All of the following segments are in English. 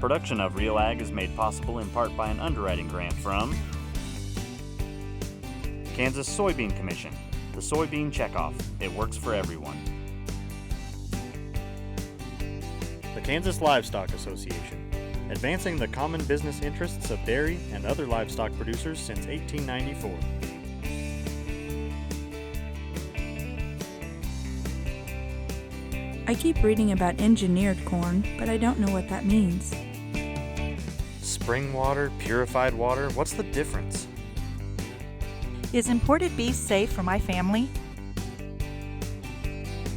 Production of Real Ag is made possible in part by an underwriting grant from Kansas Soybean Commission, the soybean checkoff. It works for everyone. The Kansas Livestock Association, advancing the common business interests of dairy and other livestock producers since 1894. I keep reading about engineered corn, but I don't know what that means. Spring water, purified water, what's the difference? Is imported beef safe for my family?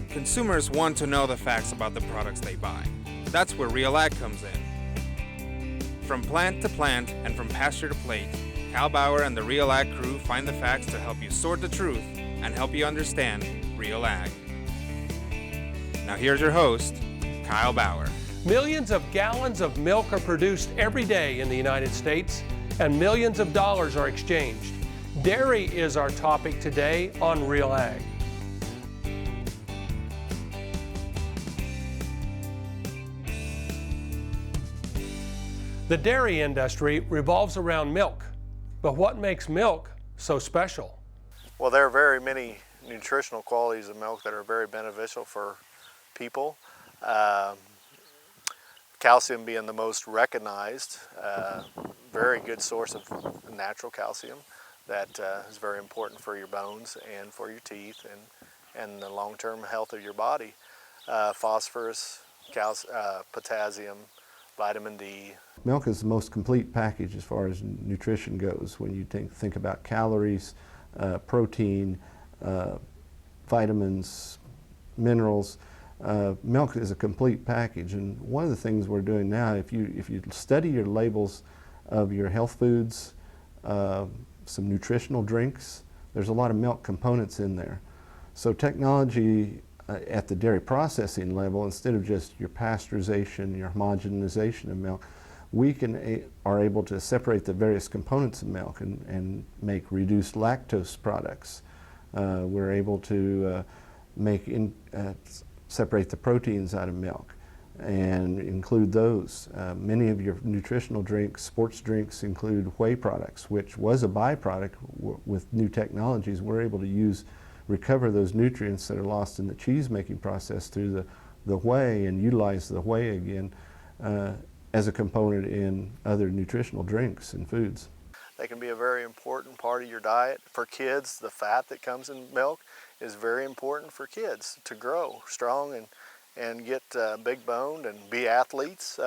Consumers want to know the facts about the products they buy. That's where Real Ag comes in. From plant to plant and from pasture to plate, Kyle Bauer and the Real Ag crew find the facts to help you sort the truth and help you understand Real Ag. Now here's your host, Kyle Bauer. Millions of gallons of milk are produced every day in the United States, and millions of dollars are exchanged. Dairy is our topic today on Real Ag. The dairy industry revolves around milk, but what makes milk so special? Well, there are very many nutritional qualities of milk that are very beneficial for people. Calcium being the most recognized, very good source of natural calcium that is very important for your bones and for your teeth and the long-term health of your body. Phosphorus, potassium, vitamin D. Milk is the most complete package as far as nutrition goes. When you think about calories, protein, vitamins, minerals, milk is a complete package. And one of the things we're doing now, if you study your labels of your health foods, some nutritional drinks, there's a lot of milk components in there. So technology at the dairy processing level, instead of just your pasteurization, your homogenization of milk, we are able to separate the various components of milk and make reduced lactose products. We're able to separate the proteins out of milk and include those. Many of your nutritional drinks, sports drinks, include whey products, which was a byproduct. With new technologies, we're able to recover those nutrients that are lost in the cheese making process through the whey and utilize the whey again as a component in other nutritional drinks and foods. They can be a very important part of your diet. For kids, the fat that comes in milk is very important for kids to grow strong and get big boned and be athletes.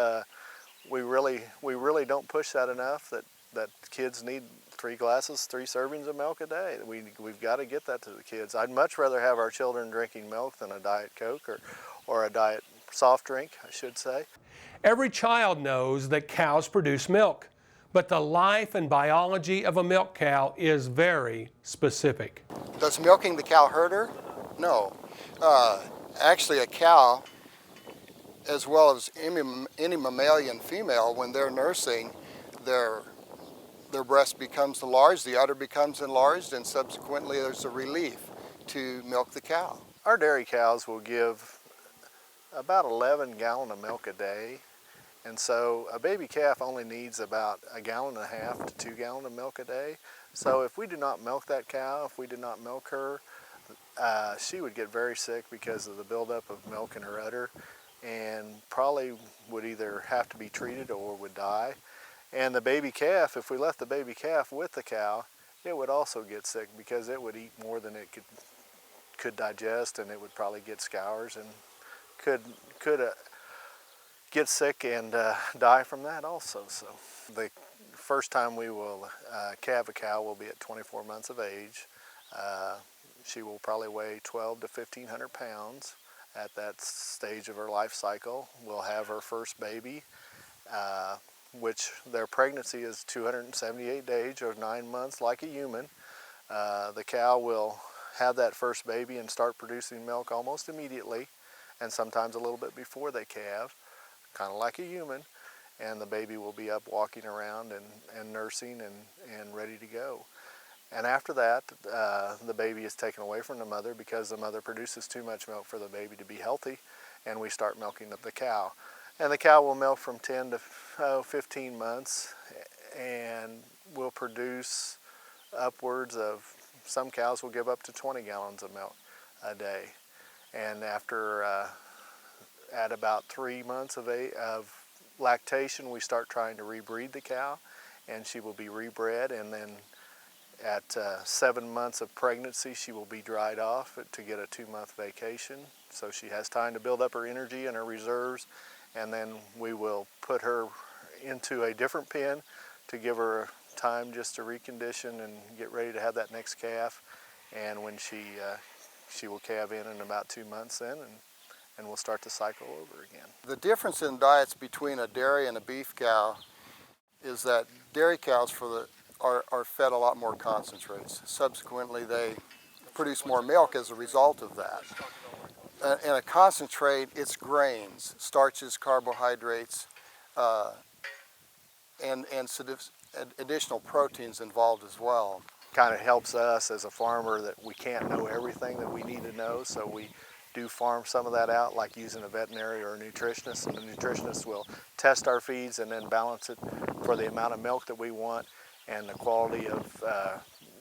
We really don't push that enough, that kids need 3 servings of milk a day. We've got to get that to the kids. I'd much rather have our children drinking milk than a Diet Coke or a diet soft drink, I should say. Every child knows that cows produce milk, but the life and biology of a milk cow is very specific. Does milking the cow hurt her? No. Actually, a cow, as well as any mammalian female, when they're nursing, their breast becomes enlarged, the udder becomes enlarged, and subsequently there's a relief to milk the cow. Our dairy cows will give about 11 gallons of milk a day. And so a baby calf only needs about 1.5 gallons to 2 gallons of milk a day. So if we do not milk that cow, if we did not milk her, she would get very sick because of the buildup of milk in her udder and probably would either have to be treated or would die. And the baby calf, if we left the baby calf with the cow, it would also get sick because it would eat more than it could digest, and it would probably get scours and could get sick and die from that also. So the first time we will calve a cow will be at 24 months of age. She will probably weigh 1,200 to 1,500 pounds at that stage of her life cycle. We'll have her first baby, which their pregnancy is 278 days or 9 months like a human. The cow will have that first baby and start producing milk almost immediately, and sometimes a little bit before they calve, kind of like a human, and the baby will be up walking around and nursing and ready to go. And after that, the baby is taken away from the mother because the mother produces too much milk for the baby to be healthy, and we start milking the cow. And the cow will milk from 10 to 15 months and will produce upwards of, some cows will give up to 20 gallons of milk a day. And after, at about 3 months of lactation, we start trying to rebreed the cow, and she will be rebred, and then at 7 months of pregnancy, she will be dried off to get a 2-month vacation. So she has time to build up her energy and her reserves, and then we will put her into a different pen to give her time just to recondition and get ready to have that next calf. And when she will calve in about 2 months then, and we'll start the cycle over again. The difference in diets between a dairy and a beef cow is that dairy cows are fed a lot more concentrates. Subsequently, they produce more milk as a result of that. And a concentrate, it's grains, starches, carbohydrates, and additional proteins involved as well. Kind of helps us as a farmer that we can't know everything that we need to know, so we do farm some of that out, like using a veterinarian or a nutritionist, and the nutritionist will test our feeds and then balance it for the amount of milk that we want and the quality of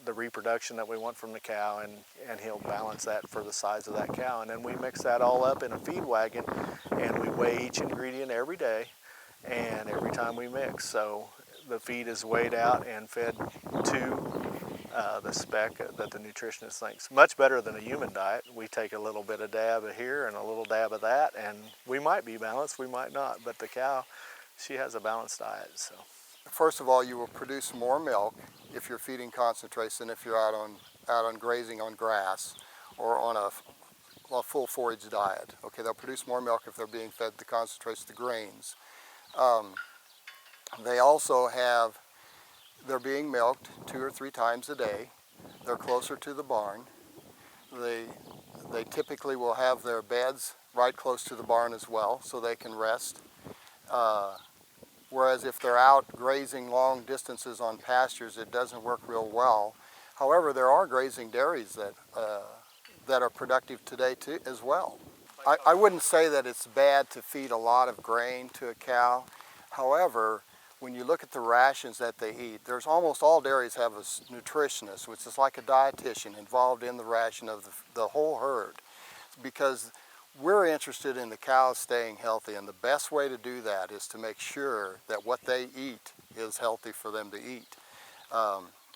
the reproduction that we want from the cow, and he'll balance that for the size of that cow. And then we mix that all up in a feed wagon, and we weigh each ingredient every day and every time we mix. So the feed is weighed out and fed to the spec that the nutritionist thinks. Much better than a human diet. We take a little bit of dab of here and a little dab of that, and we might be balanced, we might not, but the cow, she has a balanced diet. So first of all, you will produce more milk if you're feeding concentrates than if you're out on grazing on grass or on a full forage diet. Okay, they'll produce more milk if they're being fed the concentrates, the grains. They also they're being milked 2 or 3 times a day. They're closer to the barn. They typically will have their beds right close to the barn as well, so they can rest. Whereas if they're out grazing long distances on pastures, it doesn't work real well. However, there are grazing dairies that are productive today too, as well. I wouldn't say that it's bad to feed a lot of grain to a cow. However, when you look at the rations that they eat, there's almost all dairies have a nutritionist, which is like a dietitian involved in the ration of the whole herd, because we're interested in the cows staying healthy, and the best way to do that is to make sure that what they eat is healthy for them to eat.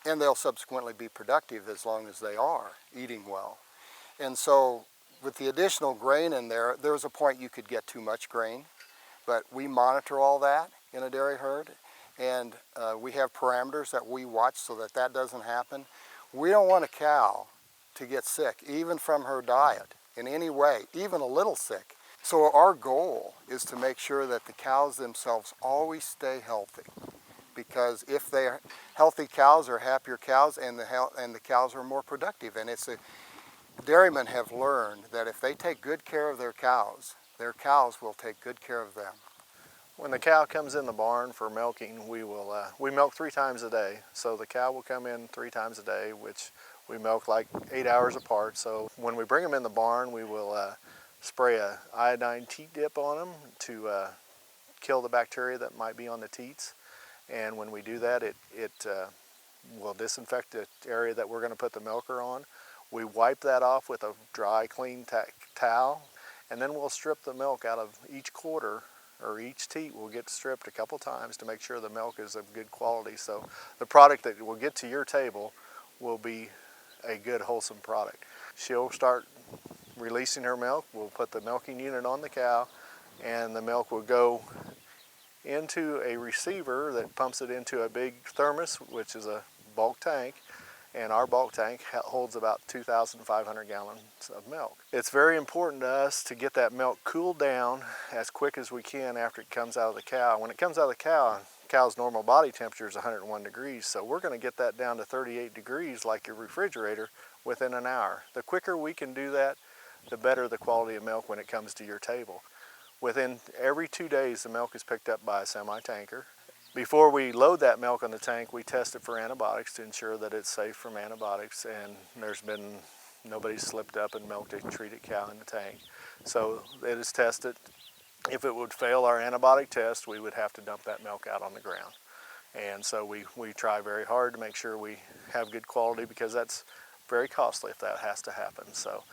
And they'll subsequently be productive as long as they are eating well. And so with the additional grain in there's a point you could get too much grain, but we monitor all that in a dairy herd, and we have parameters that we watch so that that doesn't happen. We don't want a cow to get sick, even from her diet, in any way, even a little sick. So our goal is to make sure that the cows themselves always stay healthy, because if they're healthy cows are happier cows, and the cows are more productive. And dairymen have learned that if they take good care of their cows will take good care of them. when the cow comes in the barn for milking, we milk 3 times a day. So the cow will come in 3 times a day, which we milk like 8 hours apart. So when we bring them in the barn, we will spray a iodine teat dip on them to kill the bacteria that might be on the teats. And when we do that, it will disinfect the area that we're going to put the milker on. We wipe that off with a dry, clean towel, and then we'll strip the milk out of each quarter, or each teat will get stripped a couple times to make sure the milk is of good quality. So the product that will get to your table will be a good, wholesome product. She'll start releasing her milk. We'll put the milking unit on the cow, and the milk will go into a receiver that pumps it into a big thermos, which is a bulk tank, and our bulk tank holds about 2,500 gallons of milk. It's very important to us to get that milk cooled down as quick as we can after it comes out of the cow. When it comes out of the cow's normal body temperature is 101 degrees, so we're going to get that down to 38 degrees like your refrigerator within an hour. The quicker we can do that, the better the quality of milk when it comes to your table. Within every 2 days, the milk is picked up by a semi-tanker. Before we load that milk on the tank, we test it for antibiotics to ensure that it's safe from antibiotics, and nobody's slipped up and milked a treated cow in the tank. So it is tested If it would fail our antibiotic test, we would have to dump that milk out on the ground. And so we try very hard to make sure we have good quality, because that's very costly if that has to happen. So,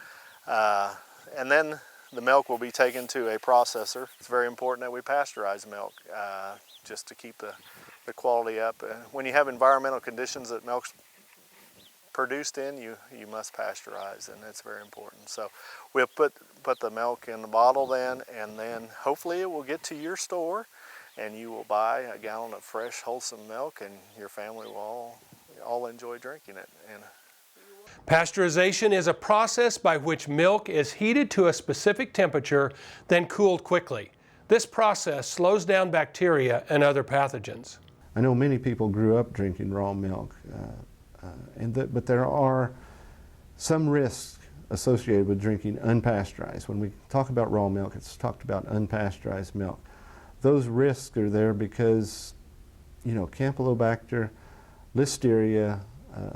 and then the milk will be taken to a processor. It's very important that we pasteurize milk just to keep the quality up. When you have environmental conditions that milk's produced in, you must pasteurize, and it's very important. So we'll put the milk in the bottle then, and then hopefully it will get to your store and you will buy a gallon of fresh, wholesome milk, and your family will all enjoy drinking it. And Pasteurization is a process by which milk is heated to a specific temperature, then cooled quickly. This process slows down bacteria and other pathogens. I know many people grew up drinking raw milk, but there are some risks associated with drinking unpasteurized. When we talk about raw milk, it's talked about unpasteurized milk. Those risks are there because, Campylobacter, Listeria,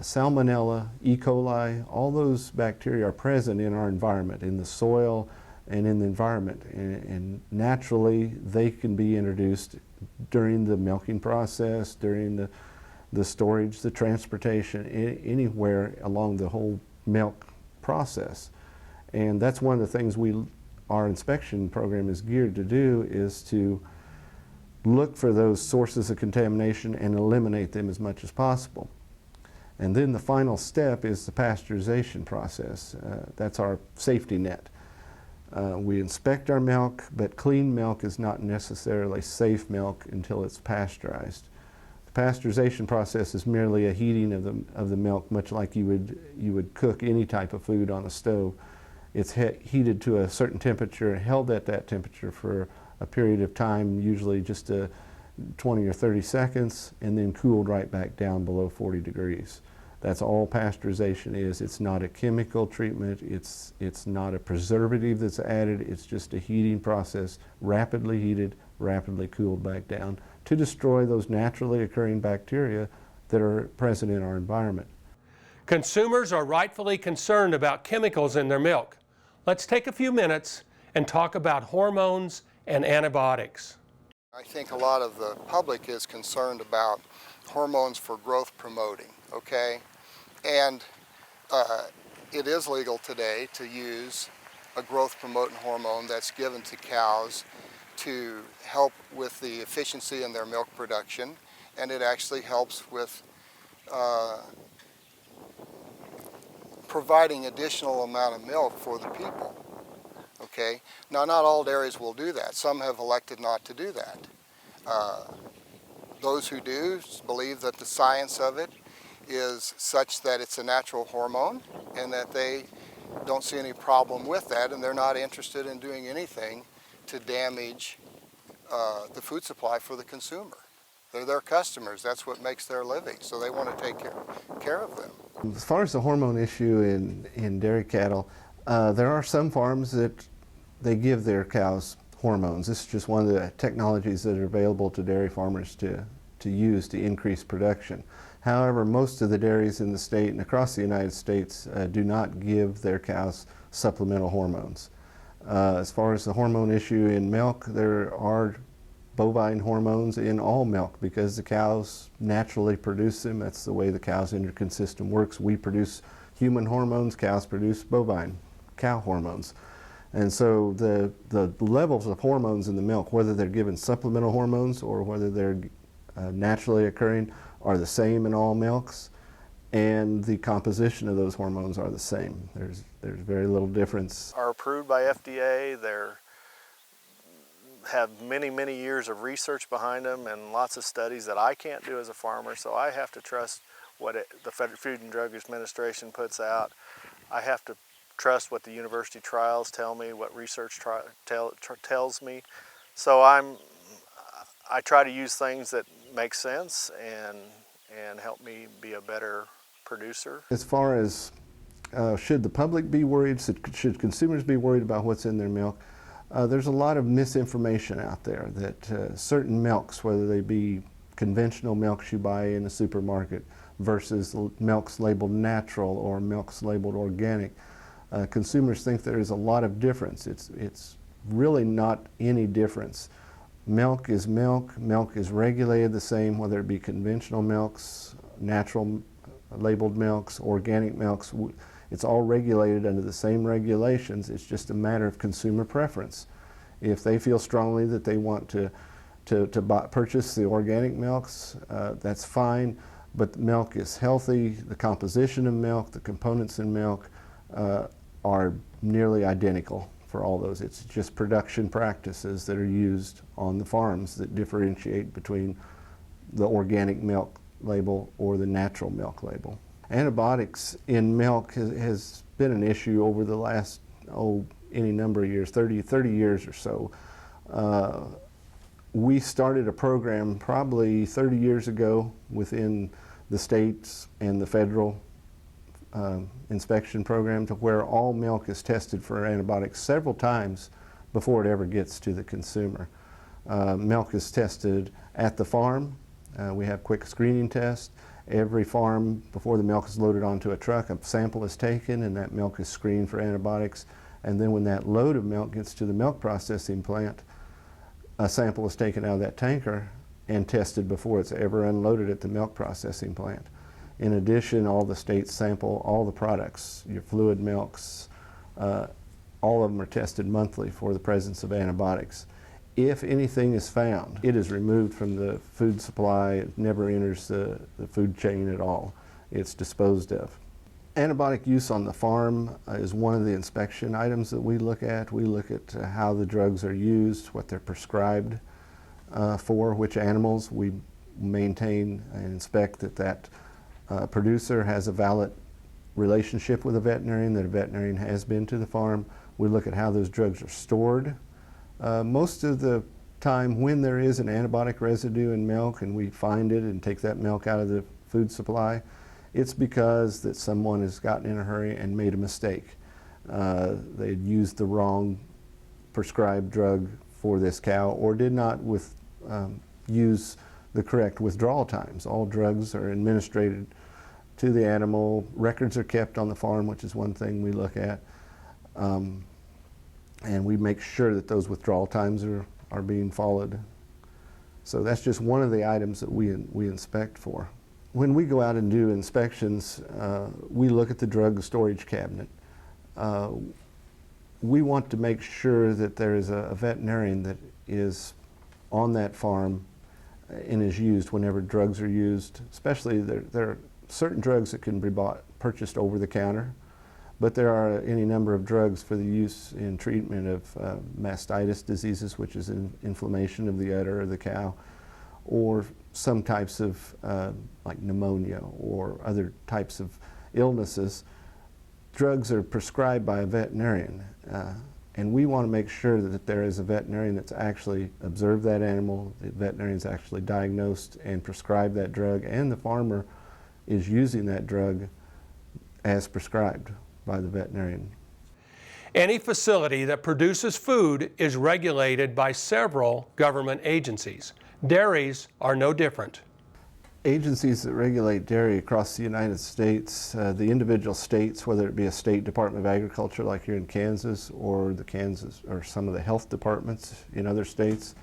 Salmonella, E. coli, all those bacteria are present in our environment, in the soil and in the environment. And naturally, they can be introduced during the milking process, during the storage, the transportation, anywhere along the whole milk process. And that's one of the things our inspection program is geared to do, is to look for those sources of contamination and eliminate them as much as possible. And then the final step is the pasteurization process. That's our safety net. We inspect our milk, but clean milk is not necessarily safe milk until it's pasteurized. The pasteurization process is merely a heating of the milk, much like you would cook any type of food on a stove. It's heated to a certain temperature, held at that temperature for a period of time, usually just 20 or 30 seconds, and then cooled right back down below 40 degrees. That's all pasteurization is. It's not a chemical treatment, it's not a preservative that's added, it's just a heating process, rapidly heated, rapidly cooled back down to destroy those naturally occurring bacteria that are present in our environment. Consumers are rightfully concerned about chemicals in their milk. Let's take a few minutes and talk about hormones and antibiotics. I think a lot of the public is concerned about hormones for growth promoting, okay? And it is legal today to use a growth promoting hormone that's given to cows to help with the efficiency in their milk production, and it actually helps with providing additional amount of milk for the people. Okay, now not all dairies will do that. Some have elected not to do that. Those who do believe that the science of it is such that it's a natural hormone and that they don't see any problem with that, and they're not interested in doing anything to damage the food supply for the consumer. They're their customers. That's what makes their living, so they want to take care of them. As far as the hormone issue in dairy cattle, there are some farms that they give their cows hormones. This is just one of the technologies that are available to dairy farmers to use to increase production. However, most of the dairies in the state and across the United States do not give their cows supplemental hormones. As far as the hormone issue in milk, there are bovine hormones in all milk because the cows naturally produce them. That's the way the cow's endocrine system works. We produce human hormones, cows produce bovine cow hormones. And so the levels of hormones in the milk, whether they're given supplemental hormones or whether they're naturally occurring, are the same in all milks, and the composition of those hormones are the same. There's very little difference. Are approved by FDA. Have many years of research behind them and lots of studies that I can't do as a farmer, so I have to trust what the Food and Drug Administration puts out. I have to trust what the university trials tell me, what research tells me. So I try to use things that make sense and help me be a better producer. As far as should the public be worried, should consumers be worried about what's in their milk, there's a lot of misinformation out there that certain milks, whether they be conventional milks you buy in a supermarket versus milks labeled natural or milks labeled organic, consumers think there is a lot of difference. It's really not any difference. Milk is milk. Milk is regulated the same, whether it be conventional milks, natural labeled milks, organic milks. It's all regulated under the same regulations. It's just a matter of consumer preference. If they feel strongly that they want to purchase the organic milks, that's fine, but milk is healthy. The composition of milk, the components in milk are nearly identical for all those. It's just production practices that are used on the farms that differentiate between the organic milk label or the natural milk label. Antibiotics in milk has been an issue over the last, any number of years, 30 years or so. We started a program probably 30 years ago within the states and the federal inspection program, to where all milk is tested for antibiotics several times before it ever gets to the consumer. Milk is tested at the farm. We have quick screening tests. Every farm, before the milk is loaded onto a truck, a sample is taken and that milk is screened for antibiotics. And then when that load of milk gets to the milk processing plant, a sample is taken out of that tanker and tested before it's ever unloaded at the milk processing plant. In addition, all the states sample all the products, your fluid milks, all of them are tested monthly for the presence of antibiotics. If anything is found, it is removed from the food supply. It never enters the food chain at all. It's disposed of. Antibiotic use on the farm is one of the inspection items that we look at. We look at how the drugs are used, what they're prescribed for, which animals. We maintain and inspect that producer has a valid relationship with a veterinarian, that a veterinarian has been to the farm. We look at how those drugs are stored. Most of the time when there is an antibiotic residue in milk and we find it and take that milk out of the food supply, it's because that someone has gotten in a hurry and made a mistake. They had used the wrong prescribed drug for this cow, or did not use the correct withdrawal times. All drugs are administered to the animal. Records are kept on the farm, which is one thing we look at. And we make sure that those withdrawal times are being followed. So that's just one of the items that we inspect for. When we go out and do inspections, we look at the drug storage cabinet. We want to make sure that there is a veterinarian that is on that farm and is used whenever drugs are used. Especially there are certain drugs that can be purchased over the counter, but there are any number of drugs for the use in treatment of mastitis diseases, which is inflammation of the udder of the cow, or some types of like pneumonia or other types of illnesses. Drugs are prescribed by a veterinarian, and we want to make sure that there is a veterinarian that's actually observed that animal, the veterinarian's actually diagnosed and prescribed that drug, and the farmer is using that drug as prescribed by the veterinarian. Any facility that produces food is regulated by several government agencies. Dairies are no different. Agencies that regulate dairy across the United States, the individual states, whether it be a state Department of Agriculture like here in Kansas, or some of the health departments in other states,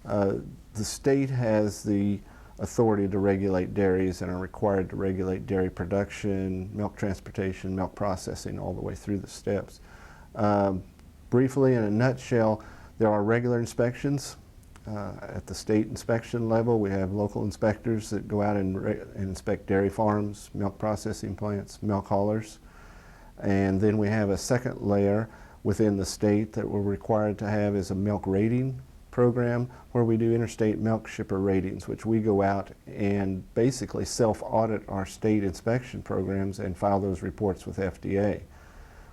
the state has the authority to regulate dairies and are required to regulate dairy production, milk transportation, milk processing, all the way through the steps. Briefly, in a nutshell, there are regular inspections. At the state inspection level, we have local inspectors that go out and inspect dairy farms, milk processing plants, milk haulers. And then we have a second layer within the state that we're required to have is a milk rating program, where we do interstate milk shipper ratings, which we go out and basically self-audit our state inspection programs and file those reports with FDA.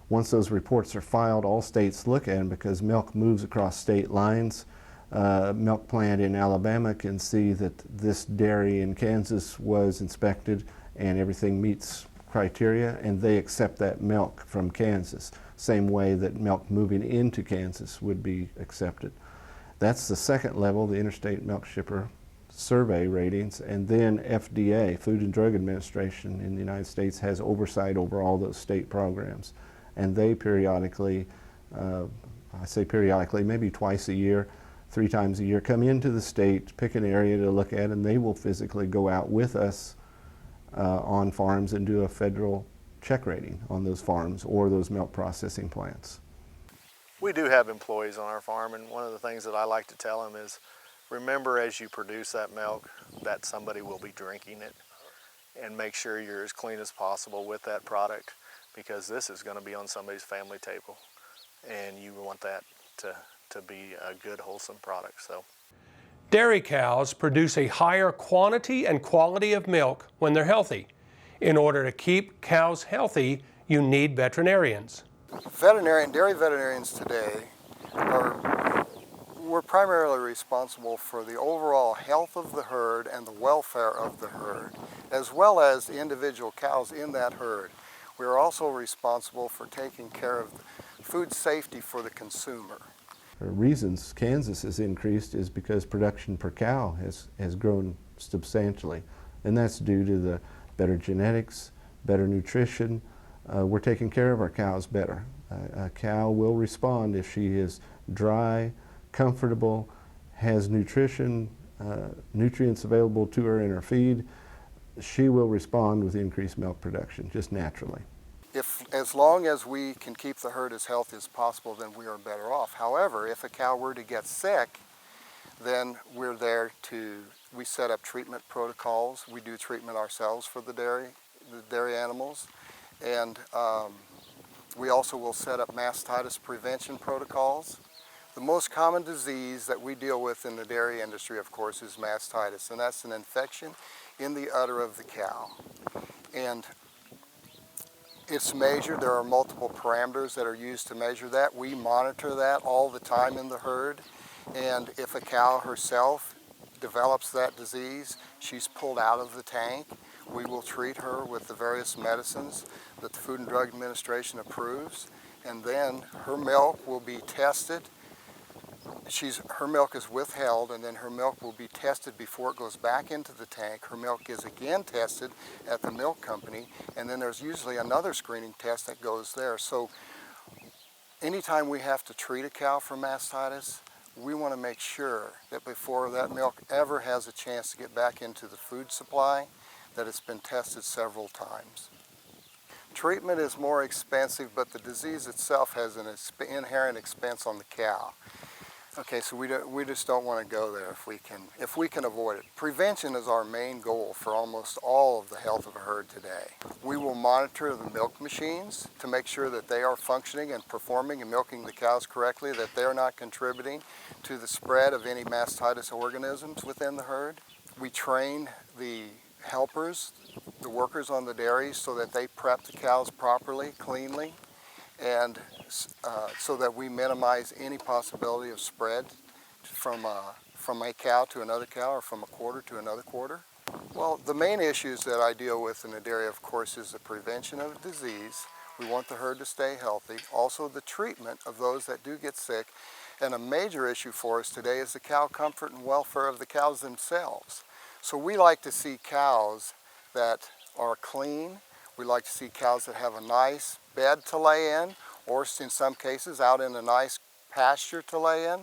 Once those reports are filed, all states look at them because milk moves across state lines. Milk plant in Alabama can see that this dairy in Kansas was inspected and everything meets criteria, and they accept that milk from Kansas, same way that milk moving into Kansas would be accepted. That's the second level, the Interstate Milk Shipper Survey ratings, and then FDA, Food and Drug Administration in the United States, has oversight over all those state programs, and they periodically I say periodically, maybe twice a year, 3 times a year, come into the state, pick an area to look at, and they will physically go out with us on farms and do a federal check rating on those farms or those milk processing plants. We do have employees on our farm, and one of the things that I like to tell them is, remember as you produce that milk that somebody will be drinking it, and make sure you're as clean as possible with that product, because this is going to be on somebody's family table, and you want that to be a good, wholesome product. So, Dairy cows produce a higher quantity and quality of milk when they're healthy. In order to keep cows healthy, you need veterinarians. Dairy veterinarians today we're primarily responsible for the overall health of the herd and the welfare of the herd, as well as the individual cows in that herd. We are also responsible for taking care of food safety for the consumer. The reasons Kansas has increased is because production per cow has grown substantially, and that's due to the better genetics, better nutrition. We're taking care of our cows better. A cow will respond if she is dry, comfortable, has nutrition, nutrients available to her in her feed. She will respond with increased milk production, just naturally. As long as we can keep the herd as healthy as possible, then we are better off. However, if a cow were to get sick, then we set up treatment protocols. We do treatment ourselves for the dairy animals, and we also will set up mastitis prevention protocols. The most common disease that we deal with in the dairy industry, of course, is mastitis, and that's an infection in the udder of the cow. And it's measured. There are multiple parameters that are used to measure that. We monitor that all the time in the herd, and if a cow herself develops that disease, she's pulled out of the tank. We will treat her with the various medicines that the Food and Drug Administration approves, and then her milk will be tested. Her milk is withheld, and then her milk will be tested before it goes back into the tank. Her milk is again tested at the milk company, and then there's usually another screening test that goes there. So anytime we have to treat a cow for mastitis, we want to make sure that before that milk ever has a chance to get back into the food supply, that it's been tested several times. Treatment is more expensive, but the disease itself has an inherent expense on the cow. Okay, so we just don't want to go there if we can avoid it. Prevention is our main goal for almost all of the health of a herd today. We will monitor the milk machines to make sure that they are functioning and performing and milking the cows correctly, that they're not contributing to the spread of any mastitis organisms within the herd. We train the helpers, the workers on the dairies, so that they prep the cows properly, cleanly, and so that we minimize any possibility of spread from a cow to another cow or from a quarter to another quarter. Well, the main issues that I deal with in the dairy, of course, is the prevention of disease. We want the herd to stay healthy. Also, the treatment of those that do get sick. And a major issue for us today is the cow comfort and welfare of the cows themselves. So we like to see cows that are clean. We like to see cows that have a nice bed to lay in, or in some cases out in a nice pasture to lay in.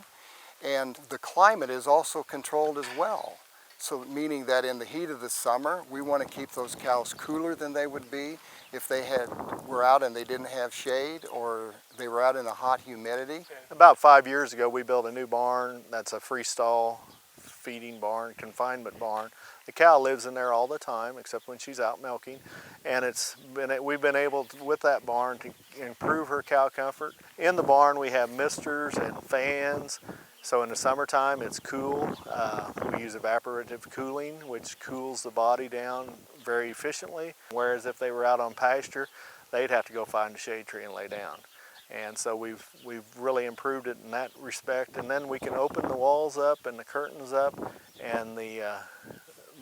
And the climate is also controlled as well. So meaning that in the heat of the summer, we want to keep those cows cooler than they would be if they were out and they didn't have shade, or they were out in a hot humidity. About 5 years ago, we built a new barn that's a freestall feeding barn, confinement barn. The cow lives in there all the time, except when she's out milking, and we've been able to, with that barn, to improve her cow comfort. In the barn, we have misters and fans, so in the summertime it's cool. We use evaporative cooling, which cools the body down very efficiently, whereas if they were out on pasture, they'd have to go find a shade tree and lay down. And so we've really improved it in that respect. And then we can open the walls up and the curtains up, and the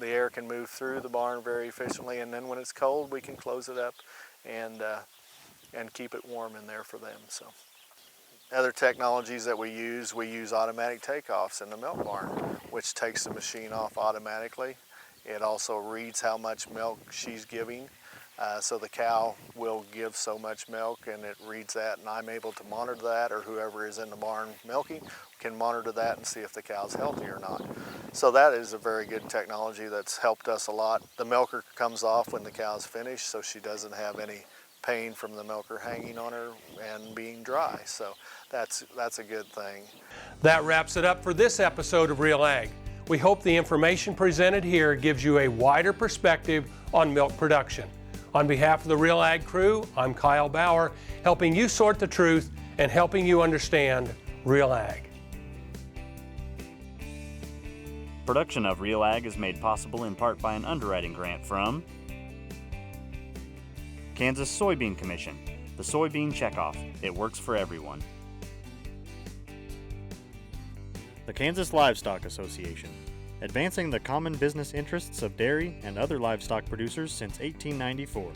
air can move through the barn very efficiently. And then when it's cold, we can close it up and keep it warm in there for them. So other technologies that we use automatic takeoffs in the milk barn, which takes the machine off automatically. It also reads how much milk she's giving So the cow will give so much milk and it reads that, and I'm able to monitor that, or whoever is in the barn milking can monitor that and see if the cow's healthy or not. So that is a very good technology that's helped us a lot. The milker comes off when the cow's finished, so she doesn't have any pain from the milker hanging on her and being dry. So that's a good thing. That wraps it up for this episode of Real Ag. We hope the information presented here gives you a wider perspective on milk production. On behalf of the Real Ag crew, I'm Kyle Bauer, helping you sort the truth and helping you understand Real Ag. Production of Real Ag is made possible in part by an underwriting grant from Kansas Soybean Commission, the soybean checkoff. It works for everyone. The Kansas Livestock Association, advancing the common business interests of dairy and other livestock producers since 1894.